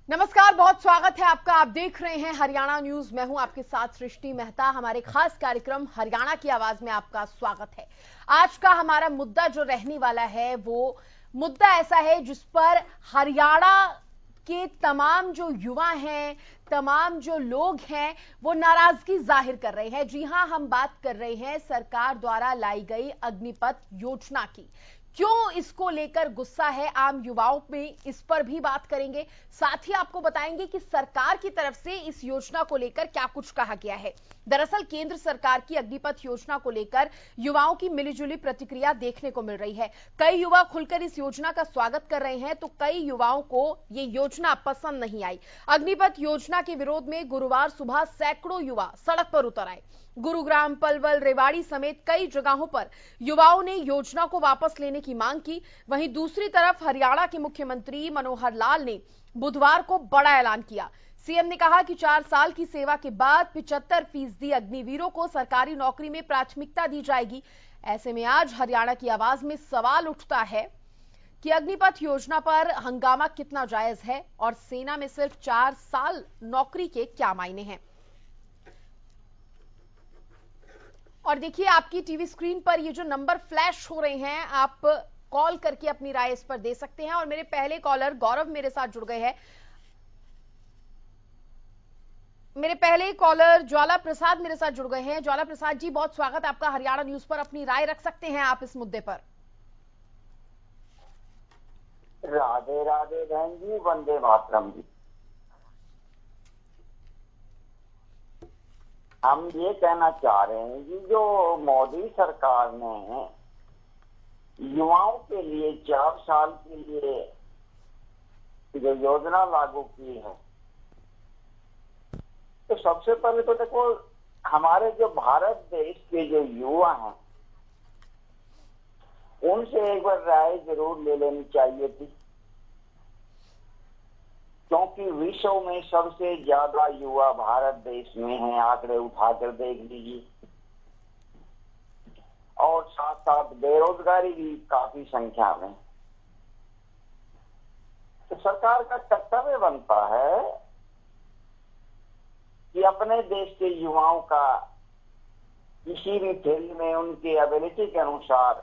नमस्कार, बहुत स्वागत है आपका। आप देख रहे हैं हरियाणा न्यूज। मैं हूं आपके साथ सृष्टि मेहता। हमारे खास कार्यक्रम हरियाणा की आवाज में आपका स्वागत है। आज का हमारा मुद्दा जो रहने वाला है वो मुद्दा ऐसा है जिस पर हरियाणा के तमाम जो युवा हैं, तमाम जो लोग हैं, वो नाराजगी जाहिर कर रहे हैं। जी हां, हम बात कर रहे हैं सरकार द्वारा लाई गई अग्निपथ योजना की। क्यों इसको लेकर गुस्सा है आम युवाओं में, इस पर भी बात करेंगे। साथ ही आपको बताएंगे कि सरकार की तरफ से इस योजना को लेकर क्या कुछ कहा गया है। दरअसल केंद्र सरकार की अग्निपथ योजना को लेकर युवाओं की मिलीजुली प्रतिक्रिया देखने को मिल रही है। कई युवा खुलकर इस योजना का स्वागत कर रहे हैं, तो कई युवाओं को ये योजना पसंद नहीं आई। अग्निपथ योजना के विरोध में गुरुवार सुबह सैकड़ों युवा सड़क पर उतर आए। गुरुग्राम, पलवल, रेवाड़ी समेत कई जगहों पर युवाओं ने योजना को वापस लेने की मांग की। वहीं दूसरी तरफ हरियाणा के मुख्यमंत्री मनोहर लाल ने बुधवार को बड़ा ऐलान किया। सीएम ने कहा कि 4 साल की सेवा के बाद 75% अग्निवीरों को सरकारी नौकरी में प्राथमिकता दी जाएगी। ऐसे में आज हरियाणा की आवाज में सवाल उठता है कि अग्निपथ योजना पर हंगामा कितना जायज है और सेना में सिर्फ 4 साल नौकरी के क्या मायने हैं। और देखिए, आपकी टीवी स्क्रीन पर ये जो नंबर फ्लैश हो रहे हैं, आप कॉल करके अपनी राय इस पर दे सकते हैं। और मेरे पहले कॉलर गौरव मेरे साथ जुड़ गए हैं। मेरे पहले कॉलर ज्वाला प्रसाद मेरे साथ जुड़ गए हैं। ज्वाला प्रसाद जी, बहुत स्वागत आपका हरियाणा न्यूज पर। अपनी राय रख सकते हैं आप इस मुद्दे पर। राधे राधे बहन जी, वंदे मातरम जी। हम ये कहना चाह रहे हैं कि जो मोदी सरकार ने युवाओं के लिए 4 साल के लिए जो योजना लागू की है, तो सबसे पहले तो देखो, हमारे जो भारत देश के जो युवा हैं उनसे एक बार राय जरूर ले लेनी चाहिए थी, क्योंकि विश्व में सबसे ज्यादा युवा भारत देश में हैं। आंकड़े उठाकर देख लीजिए। और साथ साथ बेरोजगारी भी काफी संख्या में। तो सरकार का कर्तव्य बनता है कि अपने देश के युवाओं का किसी भी फील्ड में उनके एबिलिटी के अनुसार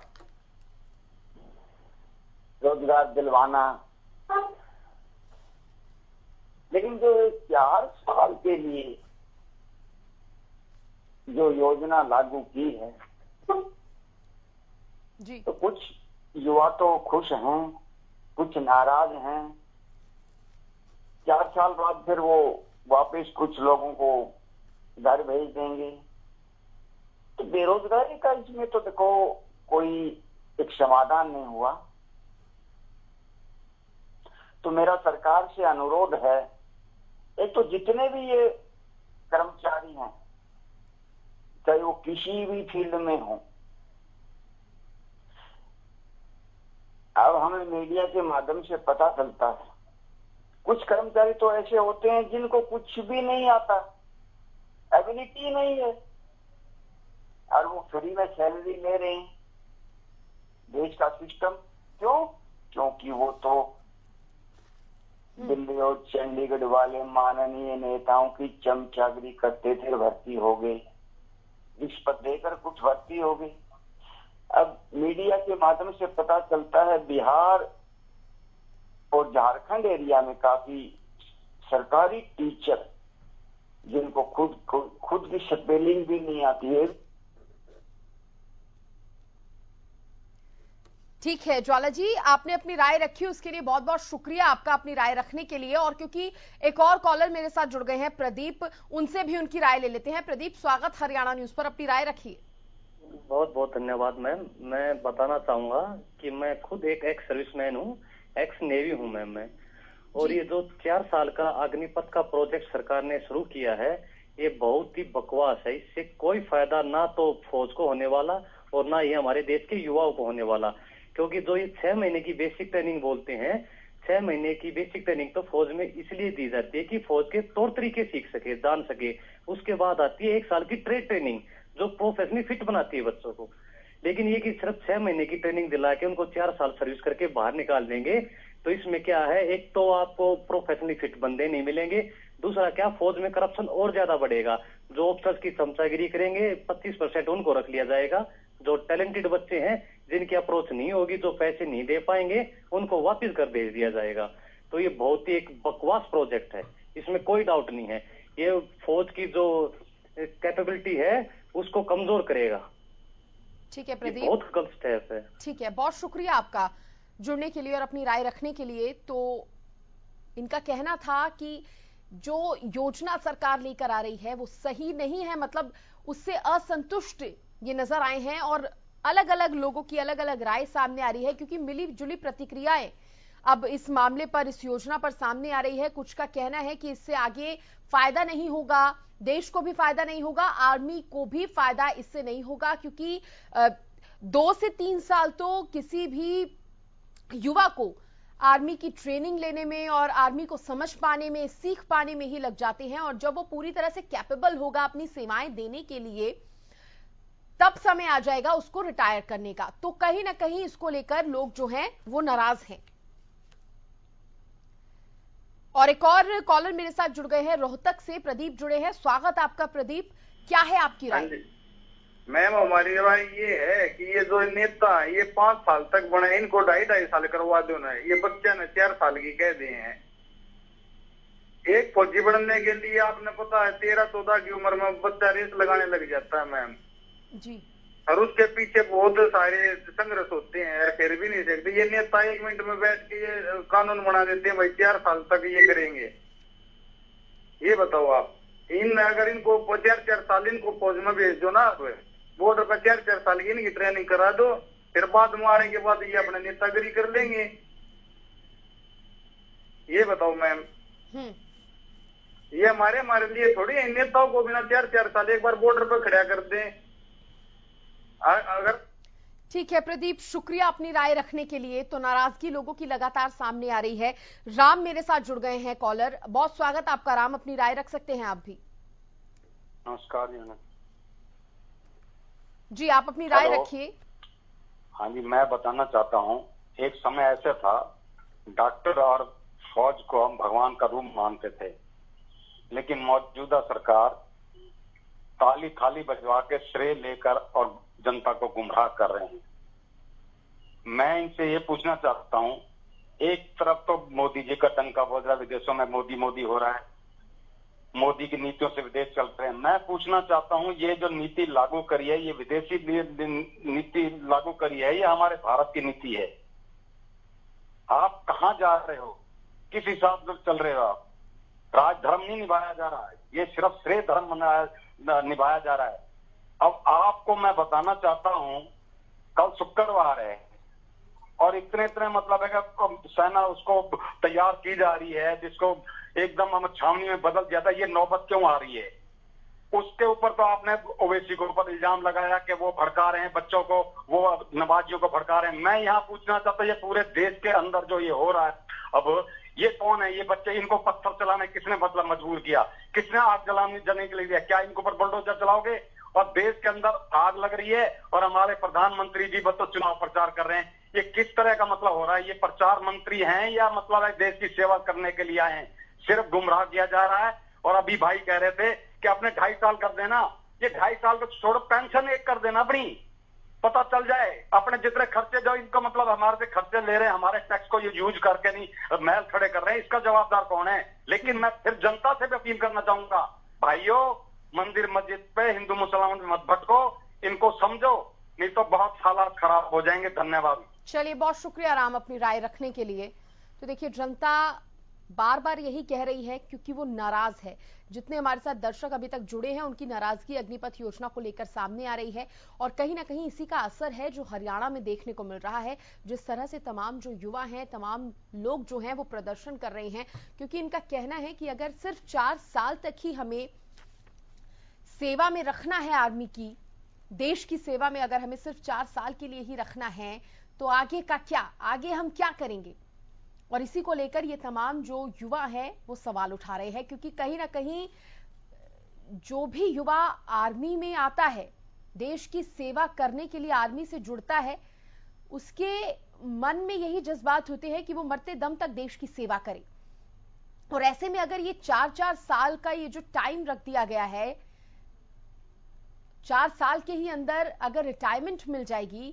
रोजगार दिलवाना। लेकिन जो 4 साल के लिए जो योजना लागू की है जी, तो कुछ युवा तो खुश हैं, कुछ नाराज हैं। 4 साल बाद फिर वो वापस कुछ लोगों को घर भेज देंगे। तो बेरोजगारी का इसमें तो देखो कोई एक समाधान नहीं हुआ। तो मेरा सरकार से अनुरोध है, एक तो जितने भी ये कर्मचारी हैं, चाहे वो किसी भी फील्ड में हो, अब हमें मीडिया के माध्यम से पता चलता है कुछ कर्मचारी तो ऐसे होते हैं जिनको कुछ भी नहीं आता, एबिलिटी नहीं है, और वो फ्री में सैलरी ले रहे हैं। देश का सिस्टम क्यों? क्योंकि वो तो दिल्ली और चंडीगढ़ वाले माननीय नेताओं की चमचागिरी करते थे, भर्ती हो गए, रिश्वत देकर कुछ भर्ती हो गई। अब मीडिया के माध्यम से पता चलता है बिहार और झारखंड एरिया में काफी सरकारी टीचर जिनको खुद की स्पेलिंग भी नहीं आती है। ठीक है ज्वाला जी, आपने अपनी राय रखी, उसके लिए बहुत बहुत शुक्रिया आपका अपनी राय रखने के लिए। और क्योंकि एक और कॉलर मेरे साथ जुड़ गए हैं, प्रदीप, उनसे भी उनकी राय ले लेते हैं। प्रदीप, स्वागत हरियाणा न्यूज पर। अपनी राय रखिए। बहुत बहुत धन्यवाद मैम। मैं बताना चाहूंगा कि मैं खुद एक एक्स सर्विसमैन हूँ, एक्स नेवी हूँ मैम मैं। और ये जो 4 साल का अग्निपथ का प्रोजेक्ट सरकार ने शुरू किया है, ये बहुत ही बकवास है। इससे कोई फायदा ना तो फौज को होने वाला और ना ये हमारे देश के युवाओं को होने वाला। क्योंकि जो ये 6 महीने की बेसिक ट्रेनिंग बोलते हैं, 6 महीने की बेसिक ट्रेनिंग तो फौज में इसलिए दी जाती है कि फौज के तौर तरीके सीख सके, जान सके। उसके बाद आती है 1 साल की ट्रेड ट्रेनिंग जो प्रोफेशनली फिट बनाती है बच्चों को। लेकिन ये कि सिर्फ 6 महीने की ट्रेनिंग दिला के उनको 4 साल सर्विस करके बाहर निकाल देंगे, तो इसमें क्या है, एक तो आपको प्रोफेशनली फिट बंदे नहीं मिलेंगे, दूसरा क्या, फौज में करप्शन और ज्यादा बढ़ेगा। जो ऑफिसर्स की चमचागिरी करेंगे 25% उनको रख लिया जाएगा। जो टैलेंटेड बच्चे हैं जिनकी अप्रोच नहीं होगी, जो पैसे नहीं दे पाएंगे, उनको वापस कर भेज दिया जाएगा। तो ये बहुत ही एक बकवास प्रोजेक्ट है, इसमें कोई डाउट नहीं है। ये फौज की जो कैपेबिलिटी है उसको कमजोर करेगा। ठीक है प्रदीप, बहुत गलत स्टेप है। ठीक है, बहुत शुक्रिया आपका जुड़ने के लिए और अपनी राय रखने के लिए। तो इनका कहना था कि जो योजना सरकार लेकर आ रही है वो सही नहीं है, मतलब उससे असंतुष्ट ये नजर आए हैं और अलग अलग लोगों की अलग अलग राय सामने आ रही है, क्योंकि मिली जुली प्रतिक्रियाएं अब इस मामले पर, इस योजना पर सामने आ रही है। कुछ का कहना है कि इससे आगे फायदा नहीं होगा, देश को भी फायदा नहीं होगा, आर्मी को भी फायदा इससे नहीं होगा, क्योंकि 2 से 3 साल तो किसी भी युवा को आर्मी की ट्रेनिंग लेने में और आर्मी को समझ पाने में, सीख पाने में ही लग जाते हैं। और जब वो पूरी तरह से कैपेबल होगा अपनी सेवाएं देने के लिए, तब समय आ जाएगा उसको रिटायर करने का। तो कहीं ना कहीं इसको लेकर लोग जो हैं वो नाराज हैं। और एक और कॉलर मेरे साथ जुड़ गए हैं, रोहतक से प्रदीप जुड़े हैं। स्वागत आपका प्रदीप, क्या है आपकी राय? मैम, हमारी राय ये है कि ये जो नेता है ये 5 साल तक बने, इनको 2.5 साल करवा दो ना। ये बच्चा ने 4 साल की कह दिए हैं। एक फौजी बनने के लिए आपने पता है 13-14 की उम्र में बच्चा रेस लगाने लग जाता है मैम जी, और उसके पीछे बहुत सारे संघर्ष होते हैं, फिर भी नहीं सकते। ये नेता 1 मिनट में बैठ के ये कानून बना देते हैं, भाई 4 साल तक ये करेंगे। ये बताओ आप, अगर इनको 4 साल इनको फौज में भेज दो ना, बॉर्डर पर 4 साल की इनकी ट्रेनिंग करा दो, फिर बाद में आने के बाद ये अपने नेतागिरी कर लेंगे। ये बताओ मैम, ये हमारे लिए थोड़ी है। नेताओं को बिना 4 साल एक बार बॉर्डर पर खड़ा कर दें। अगर ठीक है प्रदीप, शुक्रिया अपनी राय रखने के लिए। तो नाराजगी लोगों की लगातार सामने आ रही है। राम मेरे साथ जुड़ गए हैं कॉलर, बहुत स्वागत आपका राम, अपनी राय रख सकते हैं आप भी। नमस्कार जी, आप अपनी राय रखिए। हाँ जी, मैं बताना चाहता हूँ, एक समय ऐसे था डॉक्टर और फौज को हम भगवान का रूप मानते थे, लेकिन मौजूदा सरकार ताली थाली बजवा के श्रेय लेकर और जनता को गुमराह कर रहे हैं। मैं इनसे ये पूछना चाहता हूँ, एक तरफ तो मोदी जी का डंका बोल रहा है, विदेशों में मोदी मोदी हो रहा है, मोदी की नीतियों से विदेश चल रहे हैं। मैं पूछना चाहता हूँ, ये जो नीति लागू करी है, ये विदेशी नीति लागू करी है, ये हमारे भारत की नीति है। आप कहाँ जा रहे हो, किस हिसाब से चल रहे हो आप? राजधर्म नहीं निभाया जा रहा है, ये सिर्फ श्रेय धर्म निभाया जा रहा है। अब आपको मैं बताना चाहता हूँ, कल शुक्रवार है और इतने मतलब है कि सेना उसको तैयार की जा रही है, जिसको एकदम हम छावनी में बदल दिया था। ये नौबत क्यों आ रही है? उसके ऊपर तो आपने ओवैसी के ऊपर इल्जाम लगाया कि वो भड़का रहे हैं बच्चों को, वो नमाजियों को भड़का रहे हैं। मैं यहाँ पूछना चाहता हूँ, ये पूरे देश के अंदर जो ये हो रहा है, अब ये कौन है? ये बच्चे, इनको पत्थर चलाने किसने मजबूर किया? किसने आग जलाने के लिए दिया? क्या इनके ऊपर बुलडोजर चलाओगे? और देश के अंदर आग लग रही है और हमारे प्रधानमंत्री जी बस तो चुनाव प्रचार कर रहे हैं। ये किस तरह का मतलब हो रहा है? ये प्रचार मंत्री हैं या मतलब है देश की सेवा करने के लिए आए हैं? सिर्फ गुमराह किया जा रहा है। और अभी भाई कह रहे थे कि अपने 2.5 साल कर देना, ये 2.5 साल को छोड़ो, पेंशन एक कर देना अपनी, पता चल जाए अपने जितने खर्चे जो इनको मतलब हमारे से खर्चे ले रहे हैं, हमारे टैक्स को ये यूज करके नहीं महल खड़े कर रहे हैं, इसका जवाबदार कौन है? लेकिन मैं फिर जनता से भी अपील करना चाहूंगा, भाइयों, मंदिर मस्जिद पे हिंदू मुसलमान मत भटको, इनको समझो, नहीं तो बहुत हालात खराब हो जाएंगे। धन्यवाद। चलिए, बहुत शुक्रिया राम अपनी राय रखने के लिए। तो देखिए, जनता बार बार यही कह रही है क्योंकि वो नाराज है। जितने हमारे साथ दर्शक अभी तक जुड़े हैं, उनकी नाराजगी अग्निपथ योजना को लेकर सामने आ रही है और कहीं ना कहीं इसी का असर है जो हरियाणा में देखने को मिल रहा है। जिस तरह से तमाम जो युवा हैं, तमाम लोग जो हैं वो प्रदर्शन कर रहे हैं, क्योंकि इनका कहना है कि अगर सिर्फ 4 साल तक ही हमें सेवा में रखना है, आर्मी की, देश की सेवा में अगर हमें सिर्फ 4 साल के लिए ही रखना है, तो आगे का क्या, आगे हम क्या करेंगे? और इसी को लेकर ये तमाम जो युवा है वो सवाल उठा रहे हैं, क्योंकि कहीं ना कहीं जो भी युवा आर्मी में आता है, देश की सेवा करने के लिए आर्मी से जुड़ता है, उसके मन में यही जज्बात होते हैं कि वो मरते दम तक देश की सेवा करें। और ऐसे में अगर ये 4-4 साल का ये जो टाइम रख दिया गया है, 4 साल के ही अंदर अगर रिटायरमेंट मिल जाएगी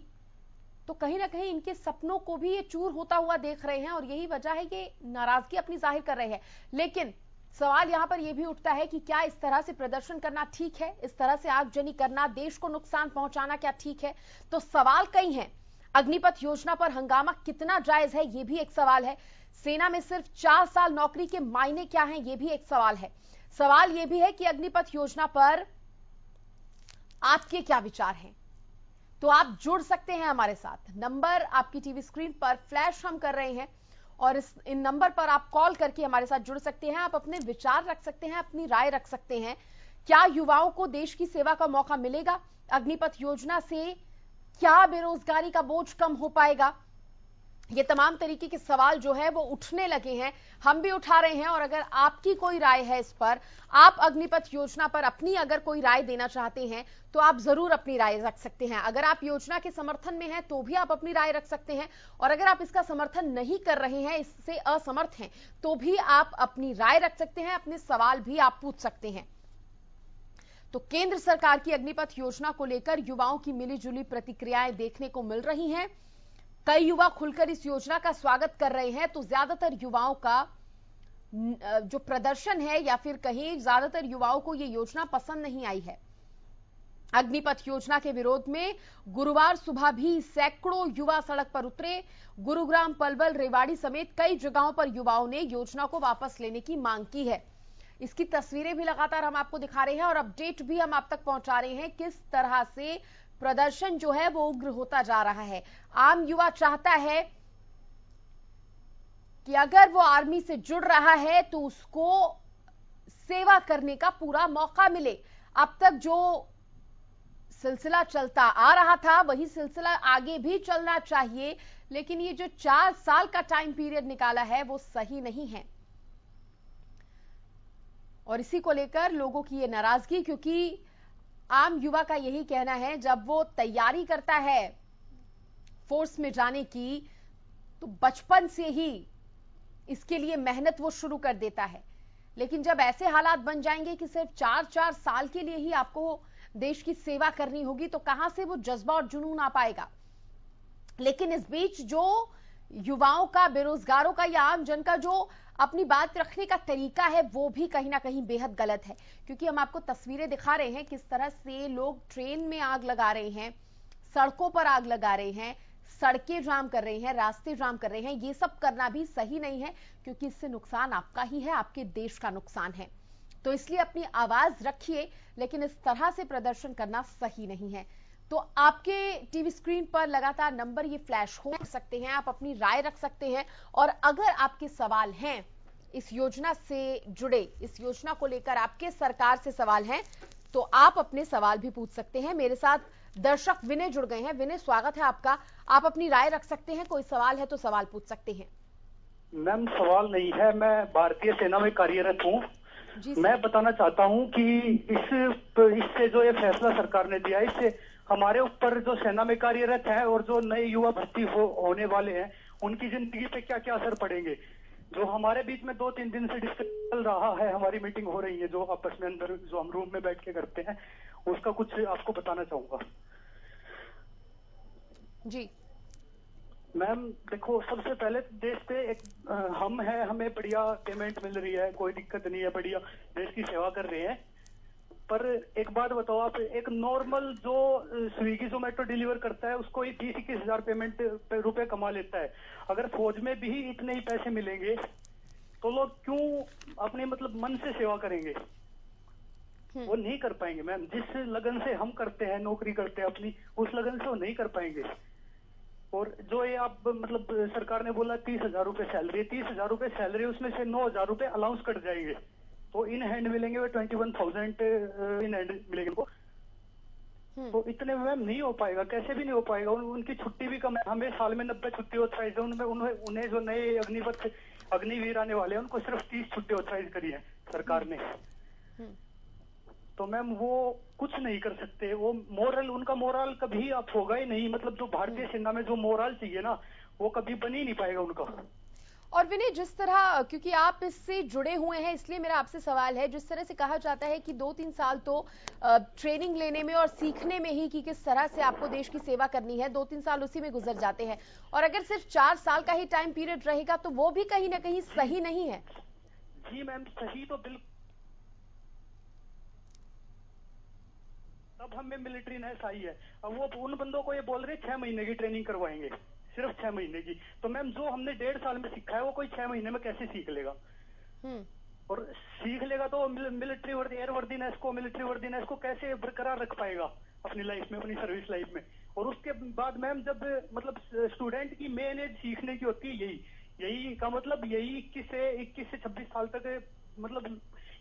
तो कहीं ना कहीं इनके सपनों को भी ये चूर होता हुआ देख रहे हैं और यही वजह है कि नाराजगी अपनी जाहिर कर रहे हैं। लेकिन सवाल यहां पर यह भी उठता है कि क्या इस तरह से प्रदर्शन करना ठीक है, इस तरह से आगजनी करना, देश को नुकसान पहुंचाना क्या ठीक है? तो सवाल कई हैं। अग्निपथ योजना पर हंगामा कितना जायज है, यह भी एक सवाल है। सेना में सिर्फ 4 साल नौकरी के मायने क्या हैं, यह भी एक सवाल है। सवाल यह भी है कि अग्निपथ योजना पर आपके क्या विचार हैं? तो आप जुड़ सकते हैं हमारे साथ। नंबर आपकी टीवी स्क्रीन पर फ्लैश हम कर रहे हैं और इन नंबर पर आप कॉल करके हमारे साथ जुड़ सकते हैं। आप अपने विचार रख सकते हैं, अपनी राय रख सकते हैं। क्या युवाओं को देश की सेवा का मौका मिलेगा? अग्निपथ योजना से क्या बेरोजगारी का बोझ कम हो पाएगा? ये तमाम तरीके के सवाल जो है वो उठने लगे हैं, हम भी उठा रहे हैं। और अगर आपकी कोई राय है इस पर, आप अग्निपथ योजना पर अपनी अगर कोई राय देना चाहते हैं तो आप जरूर अपनी राय रख सकते हैं। अगर आप योजना के समर्थन में हैं तो भी आप अपनी राय रख सकते हैं, और अगर आप इसका समर्थन नहीं कर रहे हैं, इससे असमर्थ हैं, तो भी आप अपनी राय रख सकते हैं, अपने सवाल भी आप पूछ सकते हैं। तो केंद्र सरकार की अग्निपथ योजना को लेकर युवाओं की मिलीजुली प्रतिक्रियाएं देखने को मिल रही हैं। कई युवा खुलकर इस योजना का स्वागत कर रहे हैं, तो ज्यादातर युवाओं का जो प्रदर्शन है या फिर कहीं ज्यादातर युवाओं को यह योजना पसंद नहीं आई है। अग्निपथ योजना के विरोध में गुरुवार सुबह भी सैकड़ों युवा सड़क पर उतरे। गुरुग्राम, पलवल, रेवाड़ी समेत कई जगहों पर युवाओं ने योजना को वापस लेने की मांग की है। इसकी तस्वीरें भी लगातार हम आपको दिखा रहे हैं और अपडेट भी हम आप तक पहुंचा रहे हैं किस तरह से प्रदर्शन जो है वो उग्र होता जा रहा है। आम युवा चाहता है कि अगर वो आर्मी से जुड़ रहा है तो उसको सेवा करने का पूरा मौका मिले। अब तक जो सिलसिला चलता आ रहा था वही सिलसिला आगे भी चलना चाहिए, लेकिन ये जो 4 साल का टाइम पीरियड निकाला है वो सही नहीं है। और इसी को लेकर लोगों की ये नाराजगी, क्योंकि आम युवा का यही कहना है जब वो तैयारी करता है फोर्स में जाने की तो बचपन से ही इसके लिए मेहनत वो शुरू कर देता है। लेकिन जब ऐसे हालात बन जाएंगे कि सिर्फ 4-4 साल के लिए ही आपको देश की सेवा करनी होगी तो कहां से वो जज्बा और जुनून आ पाएगा। लेकिन इस बीच जो युवाओं का, बेरोजगारों का या आम जन का जो अपनी बात रखने का तरीका है वो भी कहीं ना कहीं बेहद गलत है। क्योंकि हम आपको तस्वीरें दिखा रहे हैं किस तरह से लोग ट्रेन में आग लगा रहे हैं, सड़कों पर आग लगा रहे हैं, सड़कें जाम कर रहे हैं, रास्ते जाम कर रहे हैं। ये सब करना भी सही नहीं है, क्योंकि इससे नुकसान आपका ही है, आपके देश का नुकसान है। तो इसलिए अपनी आवाज रखिए, लेकिन इस तरह से प्रदर्शन करना सही नहीं है। तो आपके टीवी स्क्रीन पर लगातार नंबर ये फ्लैश हो सकते हैं, आप अपनी राय रख सकते हैं। और अगर आपके सवाल हैं इस योजना से जुड़े, इस योजना को लेकर आपके सरकार से सवाल हैं, तो आप अपने सवाल भी पूछ सकते हैं। मेरे साथ दर्शक विनय जुड़ गए हैं। विनय, स्वागत है आपका। आप अपनी राय रख सकते हैं, कोई सवाल है तो सवाल पूछ सकते हैं। मैम सवाल नहीं है, मैं भारतीय सेना में कार्यरत हूँ। मैं बताना चाहता हूँ कि इससे जो ये फैसला सरकार ने दिया, इससे हमारे ऊपर जो सेना में कार्यरत है और जो नए युवा भर्ती होने वाले हैं उनकी जिंदगी पे क्या क्या असर पड़ेंगे। जो हमारे बीच में 2-3 दिन से डिस्कस चल रहा है, हमारी मीटिंग हो रही है जो आपस में अंदर जो हम रूम में बैठ के करते हैं, उसका कुछ आपको बताना चाहूंगा। जी मैम देखो, सबसे पहले देश पे एक हम है, हमें बढ़िया पेमेंट मिल रही है, कोई दिक्कत नहीं है, बढ़िया देश की सेवा कर रहे हैं। पर एक बात बताओ आप, एक नॉर्मल जो स्विगी जोमेटो डिलीवर करता है उसको ही 20-21 हजार पेमेंट रुपए कमा लेता है। अगर फौज में भी इतने ही पैसे मिलेंगे तो लोग क्यों अपने मतलब मन से सेवा करेंगे? वो नहीं कर पाएंगे मैम। जिस लगन से हम करते हैं, नौकरी करते हैं अपनी, उस लगन से वो नहीं कर पाएंगे। और जो ये आप मतलब सरकार ने बोला 30,000 रुपए सैलरी, 30,000 रुपए सैलरी, उसमें से 9,000 रुपए अलाउंस कट जाएंगे, तो इन हैंड मिलेंगे वो 21,000 इन हैंड मिलेंगे उनको। तो इतने में मैम नहीं हो पाएगा, कैसे भी नहीं हो पाएगा। उनकी छुट्टी भी कम है, हमें साल में 90 छुट्टी ऑथराइज है, उन्हें जो नए अग्निवीर आने वाले हैं उनको सिर्फ 30 छुट्टी ऑथराइज करी है सरकार ने। तो मैम वो कुछ नहीं कर सकते। वो मोरल, उनका मोरल कभी आप होगा ही नहीं। मतलब जो भारतीय सेना में जो मोरल चाहिए ना, वो कभी बन ही नहीं पाएगा उनका। और विनय, जिस तरह, क्योंकि आप इससे जुड़े हुए हैं इसलिए मेरा आपसे सवाल है, जिस तरह से कहा जाता है कि 2-3 साल तो ट्रेनिंग लेने में और सीखने में ही कि किस तरह से आपको देश की सेवा करनी है, 2-3 साल उसी में गुजर जाते हैं, और अगर सिर्फ 4 साल का ही टाइम पीरियड रहेगा तो वो भी कहीं ना कहीं सही नहीं है। जी मैम, सही तो बिल्कुल। अब हमें मिलिट्री ने सही है, अब वो उन बंदों को ये बोल रहे 6 महीने की ट्रेनिंग करवाएंगे, सिर्फ 6 महीने की। तो मैम जो हमने 1.5 साल में सीखा है वो कोई 6 महीने में कैसे सीख लेगा? और सीख लेगा तो मिलिट्री वर्दी, एयर वर्दीनेस को, मिलिट्री वर्दीनेस को कैसे बरकरार रख पाएगा अपनी लाइफ में, अपनी सर्विस लाइफ में? और उसके बाद मैम जब मतलब स्टूडेंट की मेन एज सीखने की होती है यही का मतलब यही 21 से 26 साल तक, मतलब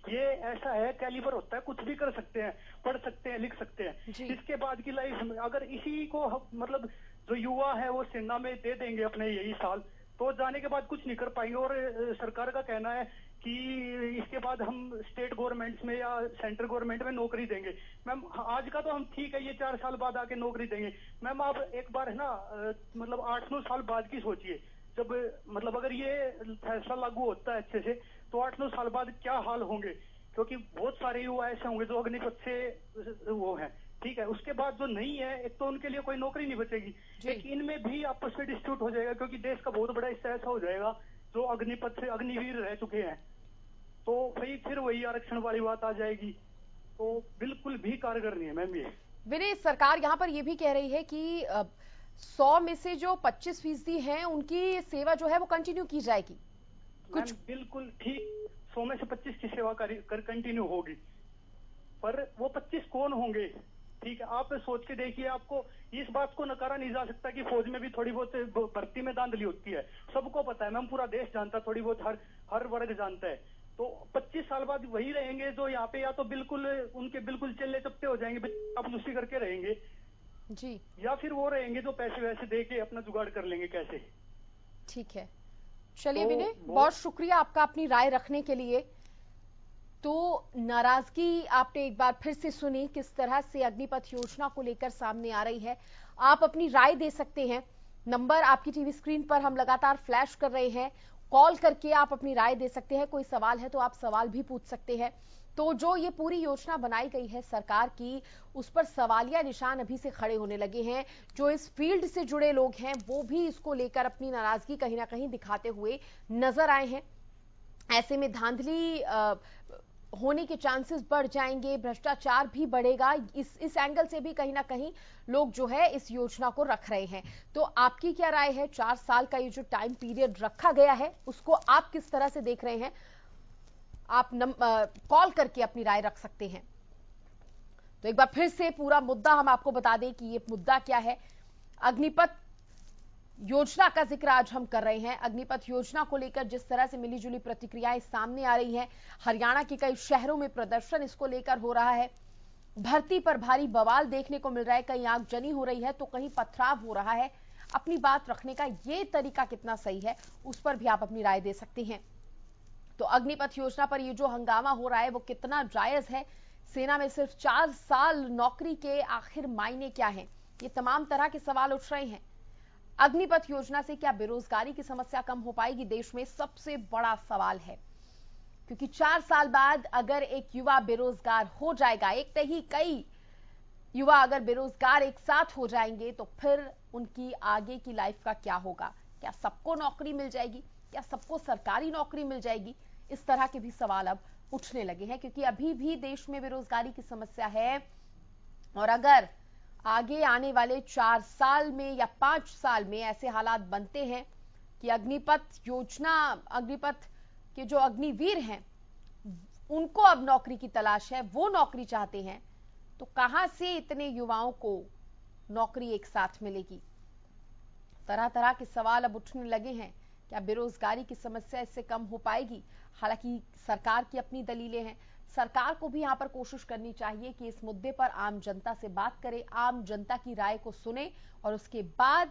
ये ऐसा है कैलिबर होता है, कुछ भी कर सकते हैं, पढ़ सकते हैं, लिख सकते हैं। इसके बाद की लाइफ अगर इसी को मतलब जो युवा है वो सेना में दे देंगे अपने यही साल, तो जाने के बाद कुछ नहीं कर पाएंगे। और सरकार का कहना है कि इसके बाद हम स्टेट गवर्नमेंट्स में या सेंट्रल गवर्नमेंट में नौकरी देंगे। मैम आज का तो हम ठीक है, ये 4 साल बाद आके नौकरी देंगे। मैम आप एक बार है ना मतलब 8-9 साल बाद की सोचिए, जब मतलब अगर ये फैसला लागू होता है अच्छे से तो 8-9 साल बाद क्या हाल होंगे, क्योंकि बहुत सारे युवा ऐसे होंगे जो अग्निपथ से वो है, ठीक है। उसके बाद जो नहीं है, एक तो उनके लिए कोई नौकरी नहीं बचेगी, एक इनमें भी आपस में डिस्प्यूट हो जाएगा, क्योंकि देश का बहुत बड़ा हिस्सा ऐसा हो जाएगा जो अग्निपथ से अग्निवीर रह चुके हैं, तो फिर वही आरक्षण वाली बात आ जाएगी। तो बिल्कुल भी कारगर नहीं है मैम ये। विनय, सरकार यहाँ पर ये भी कह रही है कि 100 में से जो 25% है उनकी सेवा जो है वो कंटिन्यू की जाएगी। कुछ बिल्कुल ठीक, 100 में से 25 की सेवा कर कंटिन्यू होगी, पर वो 25 कौन होंगे? ठीक है, आप सोच के देखिए, आपको इस बात को नकारा नहीं जा सकता कि फौज में भी थोड़ी बहुत भर्ती में धांधली होती है, सबको पता है मैम, पूरा देश जानता है, थोड़ी बहुत हर वर्ग जानता है। तो 25 साल बाद वही रहेंगे जो यहाँ पे या तो बिल्कुल उनके बिल्कुल चले चपटे हो जाएंगे, आप उसी करके रहेंगे जी, या फिर वो रहेंगे जो पैसे वैसे दे के अपना जुगाड़ कर लेंगे कैसे। ठीक है, चलिए विनय, बहुत शुक्रिया आपका अपनी राय रखने के लिए। तो नाराजगी आपने एक बार फिर से सुनी किस तरह से अग्निपथ योजना को लेकर सामने आ रही है। आप अपनी राय दे सकते हैं, नंबर आपकी टीवी स्क्रीन पर हम लगातार फ्लैश कर रहे हैं, कॉल करके आप अपनी राय दे सकते हैं। कोई सवाल है तो आप सवाल भी पूछ सकते हैं। तो जो ये पूरी योजना बनाई गई है सरकार की, उस पर सवालिया निशान अभी से खड़े होने लगे हैं। जो इस फील्ड से जुड़े लोग हैं वो भी इसको लेकर अपनी नाराजगी कहीं ना कहीं दिखाते हुए नजर आए हैं। ऐसे में धांधली होने के चांसेस बढ़ जाएंगे, भ्रष्टाचार भी बढ़ेगा। इस एंगल से भी कहीं ना कहीं लोग जो है इस योजना को रख रहे हैं। तो आपकी क्या राय है? 4 साल का ये जो टाइम पीरियड रखा गया है उसको आप किस तरह से देख रहे हैं? आप कॉल करके अपनी राय रख सकते हैं। तो एक बार फिर से पूरा मुद्दा हम आपको बता दें कि ये मुद्दा क्या है। अग्निपथ योजना का जिक्र आज हम कर रहे हैं। अग्निपथ योजना को लेकर जिस तरह से मिलीजुली प्रतिक्रियाएं सामने आ रही हैं, हरियाणा के कई शहरों में प्रदर्शन इसको लेकर हो रहा है, भर्ती पर भारी बवाल देखने को मिल रहा है, कहीं आगजनी हो रही है तो कहीं पथराव हो रहा है। अपनी बात रखने का ये तरीका कितना सही है उस पर भी आप अपनी राय दे सकते हैं। तो अग्निपथ योजना पर ये जो हंगामा हो रहा है वो कितना जायज है? सेना में सिर्फ 4 साल नौकरी के आखिर मायने क्या है? ये तमाम तरह के सवाल उठ रहे हैं। अग्निपथ योजना से क्या बेरोजगारी की समस्या कम हो पाएगी? देश में सबसे बड़ा सवाल है, क्योंकि 4 साल बाद अगर एक युवा बेरोजगार हो जाएगा, एक नहीं कई युवा अगर बेरोजगार एक साथ हो जाएंगे तो फिर उनकी आगे की लाइफ का क्या होगा? क्या सबको नौकरी मिल जाएगी? क्या सबको सरकारी नौकरी मिल जाएगी? इस तरह के भी सवाल अब उठने लगे हैं, क्योंकि अभी भी देश में बेरोजगारी की समस्या है। और अगर आगे आने वाले 4 साल में या 5 साल में ऐसे हालात बनते हैं कि अग्निपथ योजना, अग्निपथ के जो अग्निवीर हैं उनको अब नौकरी की तलाश है, वो नौकरी चाहते हैं, तो कहां से इतने युवाओं को नौकरी एक साथ मिलेगी? तरह तरह के सवाल अब उठने लगे हैं। क्या बेरोजगारी की समस्या इससे कम हो पाएगी? हालांकि सरकार की अपनी दलीलें हैं। सरकार को भी यहां पर कोशिश करनी चाहिए कि इस मुद्दे पर आम जनता से बात करे, आम जनता की राय को सुने और उसके बाद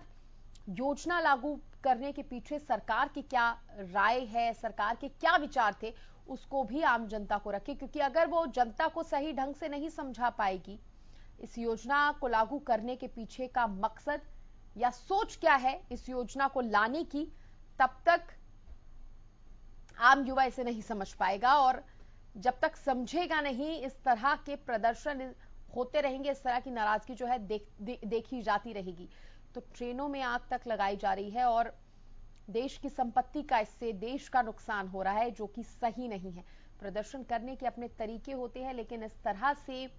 योजना लागू करने के पीछे सरकार की क्या राय है, सरकार के क्या विचार थे, उसको भी आम जनता को रखे। क्योंकि अगर वो जनता को सही ढंग से नहीं समझा पाएगी इस योजना को लागू करने के पीछे का मकसद या सोच क्या है इस योजना को लाने की, तब तक आम युवा इसे नहीं समझ पाएगा। और जब तक समझेगा नहीं, इस तरह के प्रदर्शन होते रहेंगे, इस तरह की नाराजगी जो है देखी जाती रहेगी। तो ट्रेनों में आग तक लगाई जा रही है और देश की संपत्ति का इससे देश का नुकसान हो रहा है, जो कि सही नहीं है। प्रदर्शन करने के अपने तरीके होते हैं, लेकिन इस तरह से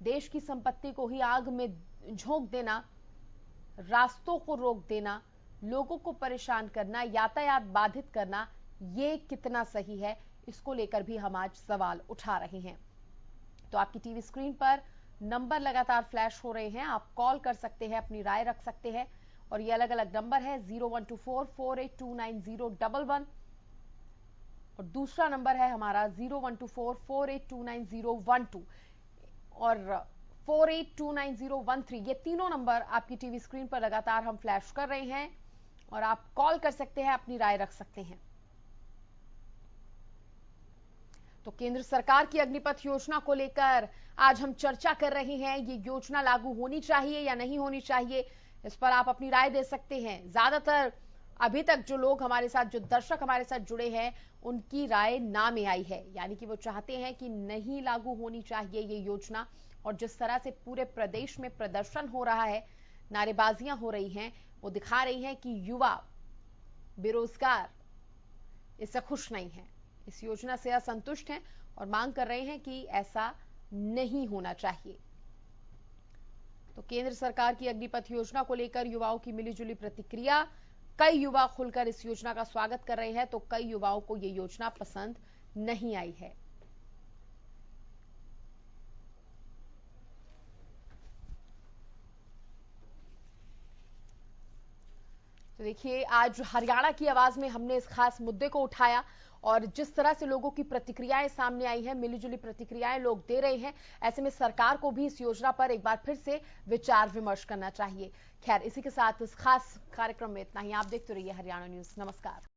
देश की संपत्ति को ही आग में झोंक देना, रास्तों को रोक देना, लोगों को परेशान करना, यातायात बाधित करना, ये कितना सही है, इसको लेकर भी हम आज सवाल उठा रहे हैं। तो आपकी टीवी स्क्रीन पर नंबर लगातार फ्लैश हो रहे हैं, आप कॉल कर सकते हैं, अपनी राय रख सकते हैं। और ये अलग अलग नंबर है 0124482901 और दूसरा नंबर है हमारा 0124482901 और 482913। ये तीनों नंबर आपकी टीवी स्क्रीन पर लगातार हम फ्लैश कर रहे हैं और आप कॉल कर सकते हैं, अपनी राय रख सकते हैं। तो केंद्र सरकार की अग्निपथ योजना को लेकर आज हम चर्चा कर रहे हैं। ये योजना लागू होनी चाहिए या नहीं होनी चाहिए, इस पर आप अपनी राय दे सकते हैं। ज्यादातर अभी तक जो लोग हमारे साथ, जो दर्शक हमारे साथ जुड़े हैं, उनकी राय ना में आई है, यानी कि वो चाहते हैं कि नहीं लागू होनी चाहिए ये योजना। और जिस तरह से पूरे प्रदेश में प्रदर्शन हो रहा है, नारेबाजियां हो रही हैं, वो दिखा रही हैं कि युवा बेरोजगार इससे खुश नहीं है, इस योजना से असंतुष्ट हैं और मांग कर रहे हैं कि ऐसा नहीं होना चाहिए। तो केंद्र सरकार की अग्निपथ योजना को लेकर युवाओं की मिलीजुली प्रतिक्रिया। कई युवा खुलकर इस योजना का स्वागत कर रहे हैं, तो कई युवाओं को यह योजना पसंद नहीं आई है। तो देखिए, आज हरियाणा की आवाज में हमने इस खास मुद्दे को उठाया और जिस तरह से लोगों की प्रतिक्रियाएं सामने आई हैं, मिलीजुली प्रतिक्रियाएं लोग दे रहे हैं, ऐसे में सरकार को भी इस योजना पर एक बार फिर से विचार विमर्श करना चाहिए। खैर, इसी के साथ इस खास कार्यक्रम में इतना ही। आप देखते रहिए हरियाणा न्यूज। नमस्कार।